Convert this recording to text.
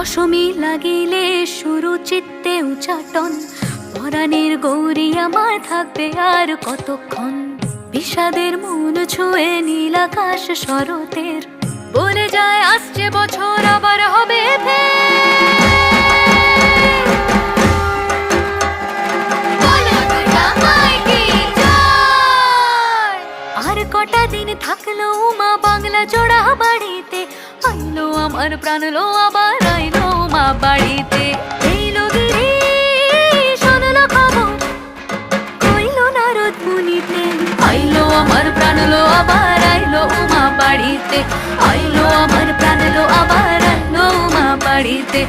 দশমী লাগিলে শুরু চিত্তে উচাটন, পরাণের গৌরী আমার থাকবে আর কতক্ষণ। বিষাদের মন ছুঁয়ে নীল আকাশ শরতের, বলে যায় আসছে বছর আবার হবে আর কটা দিন থাকলো মা বাংলা জোড়া বাড়িতে, আইলো আমার প্রাণ লো আবার আইলো মা বাড়িতে। এইলো গিরি শোনলো খবর, কইলো নারদ মুনিতে, আইলো আমার প্রাণ লো আবার আইলো মা বাড়িতে, আইলো আমার প্রাণ লো আবার আইলো মা বাড়িতে।